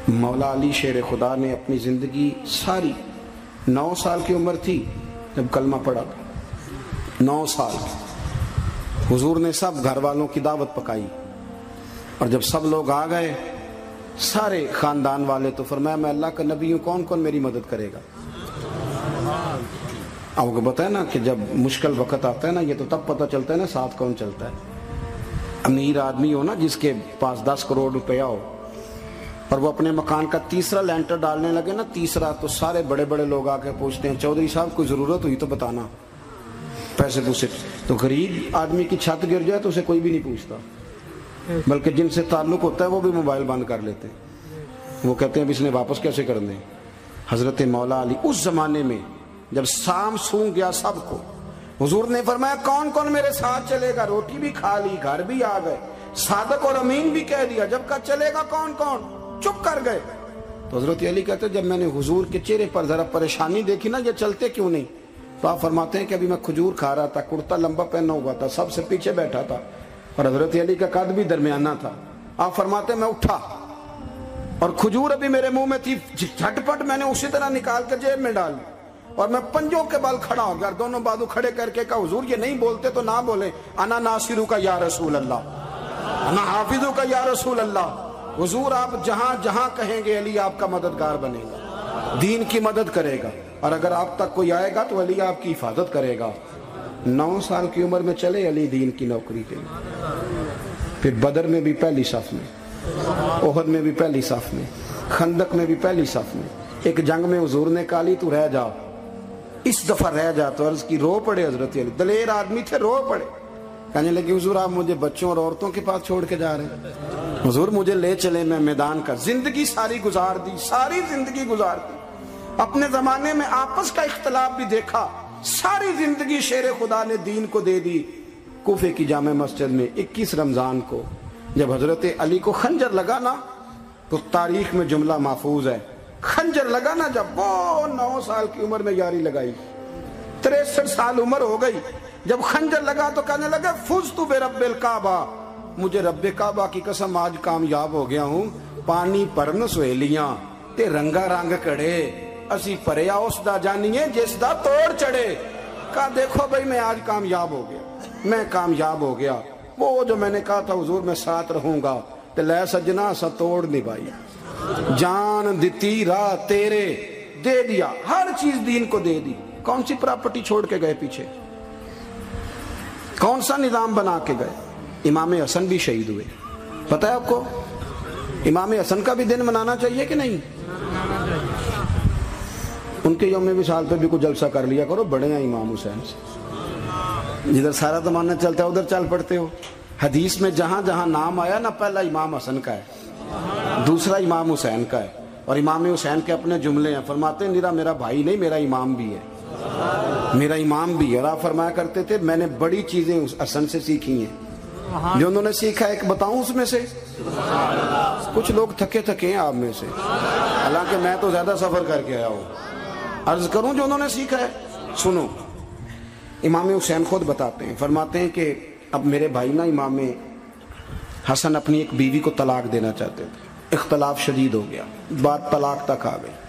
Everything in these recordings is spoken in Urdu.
مولا علی شیر خدا نے اپنی زندگی ساری 9 سال کی عمر تھی جب کلمہ پڑھا تھا، 9 سال حضور نے سب گھر والوں کی دعوت پکائی، اور جب سب لوگ آ گئے سارے خاندان والے، تو فرمایا میں اللہ کا نبی ہوں، کون کون میری مدد کرے گا؟ آپ کو پتہ ہے نا کہ جب مشکل وقت آتا ہے نا، یہ تو تب پتہ چلتا ہے نا ساتھ کون چلتا ہے۔ امیر آدمی ہو نا، جس کے پاس 10 کروڑ روپیہ ہو، اور وہ اپنے مکان کا تیسرا لینٹر ڈالنے لگے نا، تیسرا، تو سارے بڑے بڑے لوگ آ کے پوچھتے ہیں چودھری صاحب کوئی ضرورت ہوئی تو بتانا، پیسے پوچھے۔ تو غریب آدمی کی چھت گر جائے تو اسے کوئی بھی نہیں پوچھتا، بلکہ جن سے تعلق ہوتا ہے وہ بھی موبائل بند کر لیتے ہیں، وہ کہتے ہیں اب اس نے واپس کیسے کرنے۔ حضرت مولا علی اس زمانے میں جب سام سونگ گیا سب کو، حضور نے فرمایا کون کون میرے ساتھ چلے گا؟ روٹی بھی کھا لی، گھر بھی آ گئے، صادق اور امین بھی کہہ دیا، جب کہا چلے گا کون کون؟ چپ کر گئے۔ تو حضرت علی کہتے جب میں نے حضور کے چہرے پر ذرا پریشانی دیکھی نا، یہ چلتے کیوں نہیں؟ تو آپ فرماتے ہیں کہ ابھی میں کھجور کھا رہا تھا، کرتا لمبا پہنا ہوا تھا، سب سے پیچھے بیٹھا تھا، اور حضرت علی کا قد بھی درمیانہ تھا۔ آپ فرماتے ہیں میں اٹھا اور کھجور ابھی میرے منہ میں تھی، جھٹپٹ میں نے اسی طرح نکال کے جیب میں ڈال، اور میں پنجوں کے بل کھڑا ہو گیا، دونوں بازو کھڑے کر کے کہا حضور یہ نہیں بولتے تو نہ بولیں، انا ناصرو کا یا رسول اللہ، انا حافظو کا یا رسول اللہ۔ حضور آپ جہاں جہاں کہیں گے علی آپ کا مددگار بنے گا، دین کی مدد کرے گا، اور اگر آپ تک کوئی آئے گا تو علی آپ کی حفاظت کرے گا۔ 9 سال کی عمر میں چلے علی دین کی نوکری کے لیے، پھر بدر میں بھی پہلی صف میں، احد میں بھی پہلی صف میں، خندق میں بھی پہلی صف میں۔ ایک جنگ میں حضور نے کہا علی تو رہ جا، اس دفعہ رہ جا، تو عرض کی رو پڑے حضرت علی، دلیر آدمی تھے، رو پڑے، کہنے لگے حضور آپ مجھے بچوں اور عورتوں کے پاس چھوڑ کے جا رہے ہیں؟ حضور مجھے لے چلے، میں میدان کا زندگی ساری گزار دی، ساری زندگی گزار دی، اپنے زمانے میں آپس کا اختلاف بھی دیکھا، ساری زندگی شیر خدا نے دین کو دے دی۔ کوفے کی جامع مسجد میں 21 رمضان کو جب حضرت علی کو خنجر لگا نا، تو تاریخ میں جملہ محفوظ ہے، خنجر لگا نا جب، وہ 9 سال کی عمر میں یاری لگائی، 63 سال عمر ہو گئی، جب خنجر لگا تو کہنے لگے فزت برب الکعبہ، مجھے رب کعبہ کی قسم آج کامیاب ہو گیا ہوں، پانی پرن سہیلیاں تے رنگا رنگ کڑے، اسی پریا اس دا جانیے جس دا توڑ چڑھے۔ کہا دیکھو بھائی میں آج کامیاب ہو گیا، میں کامیاب ہو گیا، وہ جو میں نے کہا تھا حضور میں ساتھ رہوں گا، تے لے سجنا سا توڑ نبھائی، جان دیتی راہ تیرے، دے دیا ہر چیز دین کو دے دی۔ کون سی پراپرٹی چھوڑ کے گئے پیچھے؟ کون سا نظام بنا کے گئے؟ امام حسن بھی شہید ہوئے، پتہ ہے آپ کو؟ امام حسن کا بھی دن منانا چاہیے کہ نہیں؟ ان کے یوم وصال پہ بھی کچھ جلسہ کر لیا کرو، بڑے ہیں امام حسین سے، جدھر سارا زمانہ چلتا ہے ادھر چل پڑتے ہو۔ حدیث میں جہاں جہاں نام آیا نا، پہلا امام حسن کا ہے، دوسرا امام حسین کا ہے، اور امام حسین کے اپنے جملے ہیں، فرماتے ہیں نیرا میرا بھائی نہیں میرا امام بھی ہے، میرا امام بھی ہے۔ اور آپ فرمایا کرتے تھے میں نے بڑی چیزیں اس حسن سے سیکھی ہیں، جو انہوں نے سیکھا ایک بتاؤں اس میں سے؟ کچھ لوگ تھکے تھکے ہیں آپ میں سے، حالانکہ میں تو زیادہ سفر کر کے آیا ہوں، عرض کروں جو انہوں نے سیکھا ہے؟ سنو، امام حسین خود بتاتے ہیں، فرماتے ہیں کہ اب میرے بھائی نا امام حسن اپنی ایک بیوی کو طلاق دینا چاہتے تھے، اختلاف شدید ہو گیا، بات طلاق تک آ گئی،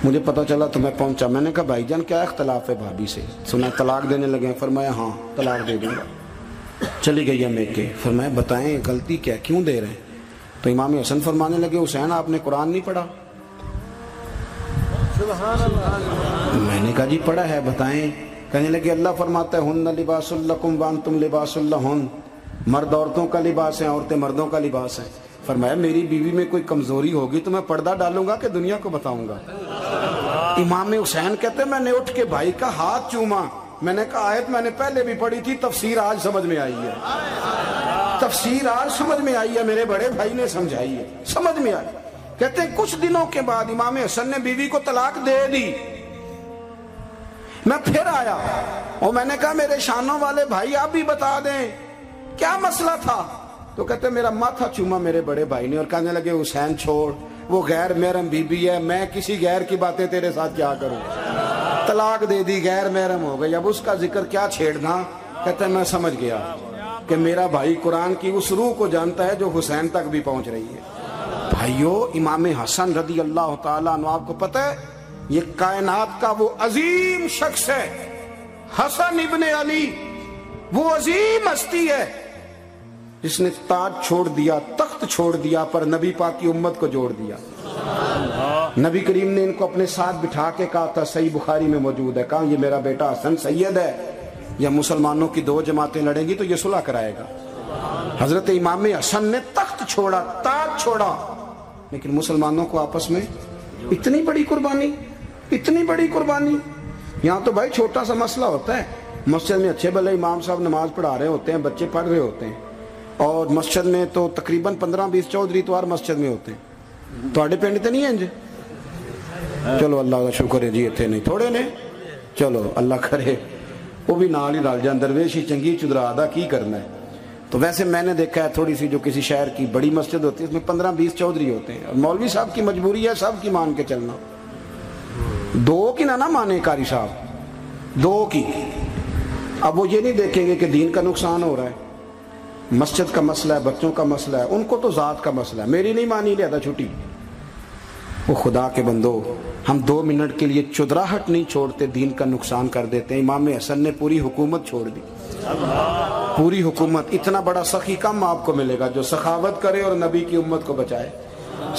مجھے پتہ چلا تو میں پہنچا، میں نے کہا بھائی جان کیا اختلاف ہے بھابھی سے؟ سنا طلاق دینے لگے ہیں؟ فرمایا ہاں طلاق دے دوں گا۔ چلی گئی ہے میکے، فرمایا بتائیں غلطی کیا، کیوں دے رہے ہیں؟ تو امام حسن فرمانے لگے حسین آپ نے قرآن نہیں پڑھا؟ میں نے کہا جی پڑھا ہے، بتائیں۔ کہنے لگے اللہ فرماتا ہے ہن لباس لکم وانتم لباس لہن، مرد عورتوں کا لباس ہے، عورتیں مردوں کا لباس ہے۔ فرمایا میری بیوی میں کوئی کمزوری ہوگی تو میں پردہ ڈالوں گا کہ دنیا کو بتاؤں گا؟ امام حسین کہتے ہیں میں نے اٹھ کے بھائی کا ہاتھ چوما، میں نے کہا آیت میں نے پہلے بھی پڑھی تھی، تفسیر آج سمجھ میں آئی ہے، تفسیر آج سمجھ میں آئی ہے، میرے بڑے بھائی نے سمجھائی ہے، سمجھ میں آئی۔ کہتے ہیں کچھ دنوں کے بعد امام حسن نے بیوی کو طلاق دے دی، میں پھر آیا اور میں نے کہا میرے شانوں والے بھائی آپ بھی بتا دیں کیا مسئلہ تھا؟ تو کہتے میرا ماتھا چوما میرے بڑے بھائی نے، اور کہنے لگے حسین چھوڑ، وہ غیر محرم بی بی ہے، میں کسی غیر کی باتیں تیرے ساتھ کیا کروں، طلاق دے دی، غیر محرم ہو گئی، اب اس کا ذکر کیا چھیڑنا۔ کہتے میں سمجھ گیا کہ میرا بھائی قرآن کی اس روح کو جانتا ہے جو حسین تک بھی پہنچ رہی ہے۔ بھائیو امام حسن رضی اللہ تعالیٰ عنہ آپ کو پتہ ہے یہ کائنات کا وہ عظیم شخص ہے، حسن ابن علی، وہ عظیم ہستی ہے جس نے تاج چھوڑ دیا، تخت چھوڑ دیا، پر نبی پاک کی امت کو جوڑ دیا۔ نبی کریم نے ان کو اپنے ساتھ بٹھا کے کہا تھا، صحیح بخاری میں موجود ہے، کہا یہ میرا بیٹا حسن سید ہے، یا مسلمانوں کی دو جماعتیں لڑیں گی تو یہ صلح کرائے گا۔ حضرت امام حسن نے تخت چھوڑا، تاج چھوڑا، لیکن مسلمانوں کو آپس میں اتنی بڑی قربانی، اتنی بڑی قربانی۔ یہاں تو بھائی چھوٹا سا مسئلہ ہوتا ہے، مسجد میں اچھے بھلے امام صاحب نماز پڑھا رہے ہوتے ہیں، بچے پڑھ رہے ہوتے ہیں، اور مسجد میں تو تقریباً 15-20 چودھری تو ہر مسجد میں ہوتے ہیں۔ تو آڑے پینڈ تے نہیں ہیں جی؟ چلو اللہ کا شکر ہے جی، اتنے نہیں تھوڑے نے، چلو اللہ کرے وہ بھی نال ہی رل جان، درویش ہی چنگی چدرا دا کی کرنا ہے۔ تو ویسے میں نے دیکھا ہے تھوڑی سی جو کسی شہر کی بڑی مسجد ہوتی ہے اس میں 15-20 چودھری ہوتے ہیں، اور مولوی صاحب کی مجبوری ہے سب کی مان کے چلنا، دو کی نہ مانے قاری صاحب، دو کی۔ اب وہ یہ نہیں دیکھیں گے کہ دین کا نقصان ہو رہا ہے، مسجد کا مسئلہ ہے، بچوں کا مسئلہ ہے، ان کو تو ذات کا مسئلہ ہے، میری نہیں مانی لیا تھا چھٹی۔ وہ خدا کے بندو، ہم 2 منٹ کے لیے چدراہٹ نہیں چھوڑتے، دین کا نقصان کر دیتے ہیں۔ امام حسن نے پوری حکومت چھوڑ دی، پوری حکومت۔ اتنا بڑا سخی کم آپ کو ملے گا جو سخاوت کرے اور نبی کی امت کو بچائے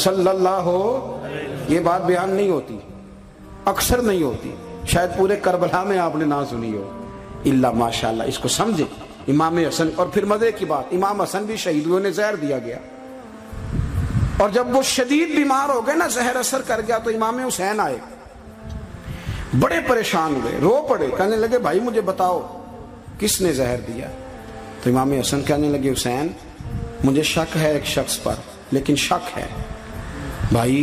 صلی اللہ ہو۔ یہ بات بیان نہیں ہوتی، اکثر نہیں ہوتی، شاید پورے کربلا میں آپ نے نہ سنی ہو، الا ماشاءاللہ۔ اس کو سمجھے امام حسن۔ اور پھر مزے کی بات، امام حسن بھی شہید ہوئے، انہیں زہر دیا گیا، اور جب وہ شدید بیمار ہو گئے نا، زہر اثر کر گیا، تو امام حسین آئے، بڑے پریشان ہوئے، رو پڑے، کہنے لگے بھائی مجھے بتاؤ کس نے زہر دیا؟ تو امام حسن کہنے لگے حسین مجھے شک ہے ایک شخص پر، لیکن شک ہے بھائی،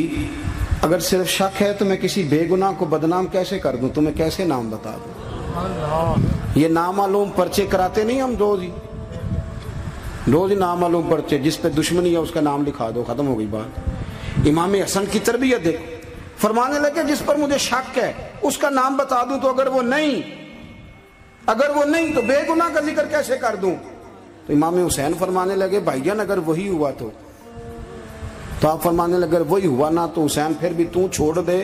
اگر صرف شک ہے تو میں کسی بے گناہ کو بدنام کیسے کر دوں، تمہیں کیسے نام بتا دوں؟ یہ نامعلوم پرچے کراتے نہیں ہم روز ہی نامعلوم پرچے، جس پہ دشمنی ہے اس کا نام لکھا دو، ختم ہو گئی بات۔ امام حسن کی تربیت دیکھو، فرمانے لگے جس پر مجھے شک ہے اس کا نام بتا دوں، تو اگر وہ نہیں تو بے گناہ کا ذکر کیسے کر دوں؟ تو امام حسین فرمانے لگے بھائی جان اگر وہی ہوا تو آپ فرمانے لگے اگر وہی ہوا نا تو حسین پھر بھی تو چھوڑ دے،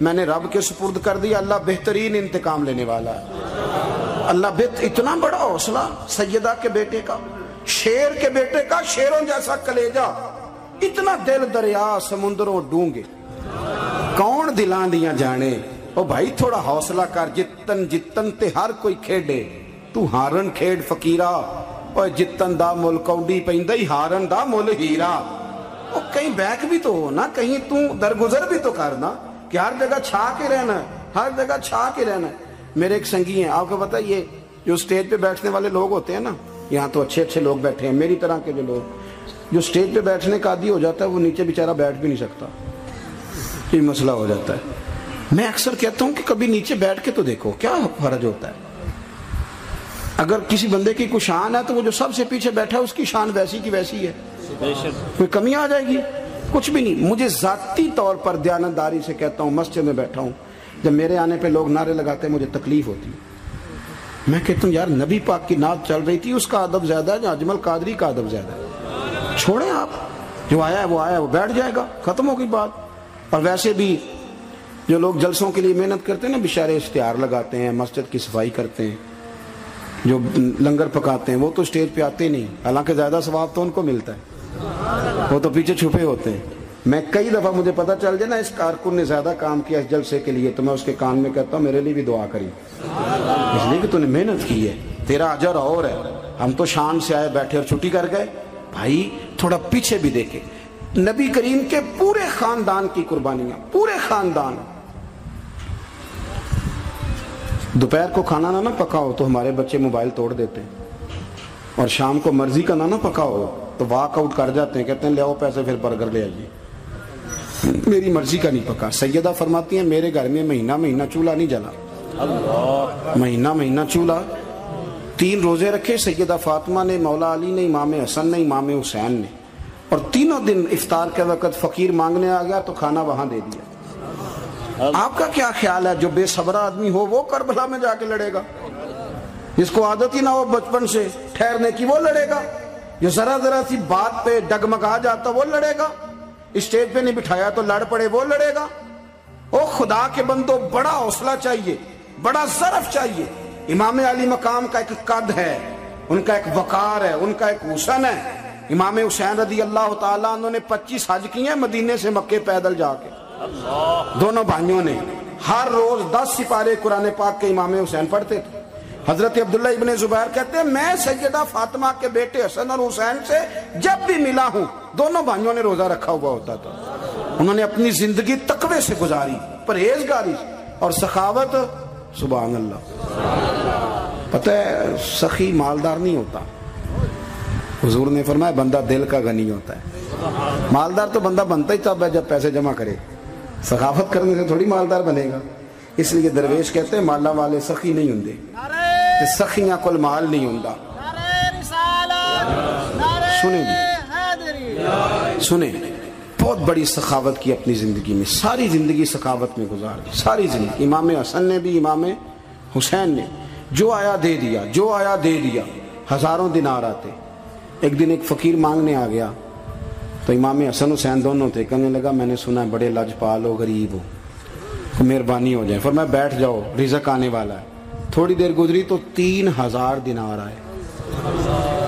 میں نے رب کے سپرد کر دیا، اللہ بہترین انتقام لینے والا ہے۔ اللہ اتنا بڑا حوصلہ سیدہ کے بیٹے کا، شیر کے بیٹے کا، شیروں جیسا کلیجہ، اتنا دل دریا سمندروں ڈونگے، کون دلاں دیاں جانے۔ او بھائی تھوڑا حوصلہ کر، جتن تے ہر کوئی کھیڈے، تو ہارن کھیڈ فقیرہ، اور جتن دا مل کونڈی پیندہ ہی ہارن دا مل ہیرا۔ او کہیں بیک بھی تو ہو نا، کہیں تو درگزر بھی تو کرنا، کہ ہر جگہ چھا کے رہنا ہے، ہر جگہ چھا کے رہنا ہے۔ میرے ایک سنگی ہیں، آپ کو پتہ ہے یہ جو سٹیج پہ بیٹھنے والے لوگ ہوتے ہیں نا، یہاں تو اچھے لوگ بیٹھے ہیں، میری طرح کے جو لوگ جو سٹیج پہ بیٹھنے کا عادی ہو جاتا ہے وہ نیچے بیچارہ بیٹھ بھی نہیں سکتا، یہ مسئلہ ہو جاتا ہے۔ میں اکثر کہتا ہوں کہ کبھی نیچے بیٹھ کے تو دیکھو کیا فرض ہوتا ہے۔ اگر کسی بندے کی کوئی شان ہے تو وہ جو سب سے پیچھے بیٹھا ہے اس کی شان ویسی کی ویسی ہے، کوئی کمی آ جائے گی؟ کچھ بھی نہیں۔ مجھے ذاتی طور پر دیانتداری سے کہتا ہوں، مسجد میں بیٹھا ہوں، جب میرے آنے پہ لوگ نعرے لگاتے ہیں مجھے تکلیف ہوتی ہے۔ میں کہتا ہوں یار نبی پاک کی نعت چل رہی تھی، اس کا ادب زیادہ ہے یا اجمل قادری کا ادب زیادہ ہے؟ چھوڑیں آپ، جو آیا ہے وہ بیٹھ جائے گا، ختم ہو گئی بات۔ اور ویسے بھی جو لوگ جلسوں کے لیے محنت کرتے ہیں نا، بیچارے اشتہار لگاتے ہیں، مسجد کی صفائی کرتے ہیں، جو لنگر پکاتے ہیں، وہ تو اسٹیج پہ آتے نہیں، حالانکہ زیادہ ثواب تو ان کو ملتا ہے، وہ تو پیچھے چھپے ہوتے ہیں۔ میں کئی دفعہ مجھے پتہ چل جائے نا اس کارکن نے زیادہ کام کیا اس جلسے کے لیے، تو میں اس کے کان میں کہتا ہوں میرے لیے بھی دعا کری، اس لیے کہ تو نے محنت کی ہے، تیرا اجر اور ہے۔ ہم تو شان سے آئے بیٹھے اور چھٹی کر گئے۔ بھائی تھوڑا پیچھے بھی دیکھے، نبی کریم کے پورے خاندان کی قربانیاں، پورے خاندان۔ دوپہر کو کھانا نہ پکاؤ تو ہمارے بچے موبائل توڑ دیتے ہیں، اور شام کو مرضی کا نہ پکاؤ تو واک آؤٹ کر جاتے ہیں، کہتے ہیں لے آؤ پیسے پھر برگر لے آئیے، میری مرضی کا نہیں پکا۔ سیدہ فرماتی ہیں میرے گھر میں مہینہ چولہا نہیں جلا، مہینہ چولہا۔ 3 روزے رکھے سیدہ فاطمہ نے، مولا علی نے، امام حسن نے، امام حسین نے، اور تینوں دن افطار کے وقت فقیر مانگنے آ گیا تو کھانا وہاں دے دیا۔ آپ کا کیا خیال ہے جو بے صبرہ آدمی ہو وہ کربلا میں جا کے لڑے گا؟ جس کو عادت ہی نہ ہو بچپن سے ٹھہرنے کی وہ لڑے گا؟ جو ذرا سی بات پہ ڈگمگا جاتا وہ لڑے گا؟ اسٹیج پہ نہیں بٹھایا تو لڑ پڑے وہ لڑے گا؟ او خدا کے بندو، بڑا حوصلہ چاہیے، بڑا ظرف چاہیے۔ امام علی مقام کا ایک قد ہے، ان کا ایک وقار ہے، ان کا ایک حسن ہے۔ امام حسین رضی اللہ تعالیٰ عنہ نے 25 حج کیے ہیں مدینے سے مکے پیدل جا کے، دونوں بھائیوں نے۔ ہر روز 10 سپارے قرآن پاک کے امام حسین پڑھتے تھے۔ حضرت عبداللہ ابن زبیر کہتے ہیں میں سیدہ فاطمہ کے بیٹے حسن اور حسین سے جب بھی ملا ہوں دونوں بھائیوں نے روزہ رکھا ہوا ہوتا تھا۔ انہوں نے اپنی زندگی تقوی سے گزاری، پرہیزگاری اور سخاوت۔ سبحان اللہ۔ پتہ ہے سخی مالدار نہیں ہوتا، حضور نے فرمایا بندہ دل کا غنی ہوتا ہے۔ مالدار تو بندہ بنتا ہی تب ہے جب پیسے جمع کرے، سخاوت کرنے سے تھوڑی مالدار بنے گا۔ اس لیے درویش کہتے ہیں مالا والے سخی نہیں ہوندے، سخیاں کل مال نہیں ہوندا۔ سنیں جی، سنیں، بہت بڑی سخاوت کی اپنی زندگی میں، ساری زندگی سخاوت میں گزار دی، ساری زندگی۔ امام حسن نے بھی، امام حسین نے جو آیا دے دیا، جو آیا دے دیا۔ ہزاروں دینار آتے۔ ایک دن ایک فقیر مانگنے آ گیا تو امام حسن حسین دونوں تھے، کہنے لگا میں نے سنا ہے بڑے لاجپال ہو، غریب ہو، مہربانی ہو جائے۔ فرمایا بیٹھ جاؤ، رزق آنے والا ہے۔ تھوڑی دیر گزری تو 3000 دینار آئے۔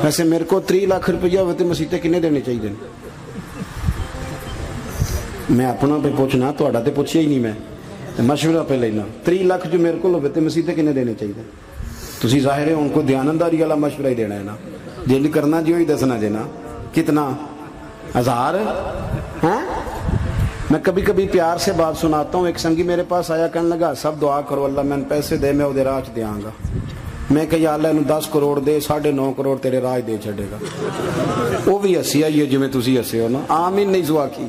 ویسے میرے کو 3 لاکھ روپیہ ہوتے مسیطے کنے دینے چاہیے؟ میں اپنا پہ پوچھنا، تھوڑا تے پوچھیا ہی نہیں، میں مشورہ پہ لینا۔ 3 لاکھ جو میرے کو ہوتے مسیطے کنے دینے چاہیے؟ تسی ظاہر ہے ان کو دیانتداری والا مشورہ ہی دینا ہے نا، جیلی کرنا جو ہی دسنا جے نا۔ کتنا؟ 1000؟ ہاں، میں کبھی کبھی پیار سے بات سناتا ہوں۔ ایک سنگی میرے پاس آیا، کہنے لگا سب دعا کرو اللہ میں پیسے دے، میں وہ راج دیا گا۔ میں کہ یا اللہ انہوں 10 کروڑ دے، 9.5 کروڑ تیرے راج دے چھڑے گا۔ وہ بھی ہسی آئی ہے جو میں تسی ہسے ہو نا، آمین نہیں سوا کی،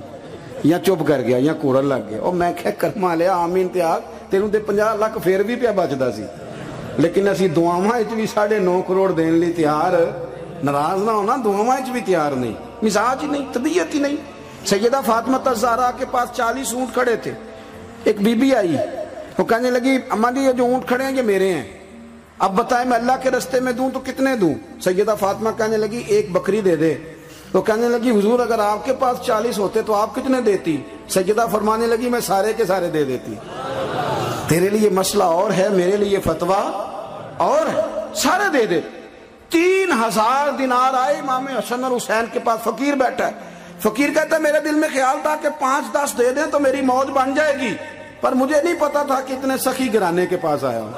یا چپ کر گیا یا کوڑن لگ گیا۔ اور میں کہ کرما لیا آمین تے آگ، تینوں تے 50 لاکھ پھر بھی پیا بچدا سی، لیکن اسی دعاواں وچ بھی 9.5 کروڑ دین لی تیار، ناراض نہ ہونا، دعاواں وچ بھی تیار نہیں، مزاج ہی نہیں، طبیعت ہی نہیں۔ سیدہ فاطمہ الزہرا کے پاس 40 اونٹ کھڑے تھے۔ ایک بی بی آئی، وہ کہنے لگی اماں جی یہ جو اونٹ کھڑے ہیں یہ میرے ہیں، اب بتائیں میں اللہ کے رستے میں دوں تو کتنے دوں؟ سیدہ فاطمہ کہنے لگی 1 بکری دے دے۔ تو کہنے لگی حضور اگر آپ کے پاس 40 ہوتے تو آپ کتنے دیتی؟ سیدہ فرمانے لگی میں سارے کے سارے دے دیتی۔ تیرے لیے مسئلہ اور ہے، میرے لیے فتویٰ اور ہے، سارے دے دے۔ 3000 دینار آئے امام حسن اور حسین کے پاس۔ فقیر بیٹھا ہے، فقیر کہتا ہے میرے دل میں خیال تھا کہ 5-10 دے دیں تو میری موت بن جائے گی، پر مجھے نہیں پتا تھا کہ اتنے سخی گھرانے کے پاس آیا ہوں۔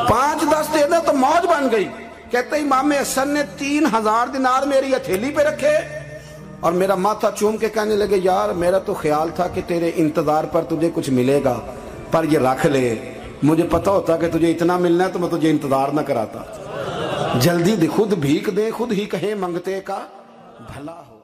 5-10 دے دیں تو موت بن گئی۔ کہتے امام حسن نے 3000 دینار میری ہتھیلی پہ رکھے اور میرا ماتھا چوم کے کہنے لگے یار میرا تو خیال تھا کہ تیرے انتظار پر تجھے کچھ ملے گا، پر یہ رکھ لے، مجھے پتا ہوتا کہ تجھے اتنا ملنا ہے تو میں تجھے انتظار نہ کراتا۔ جلدی خود بھیک دے، خود ہی کہے منگتے کا بھلا ہو۔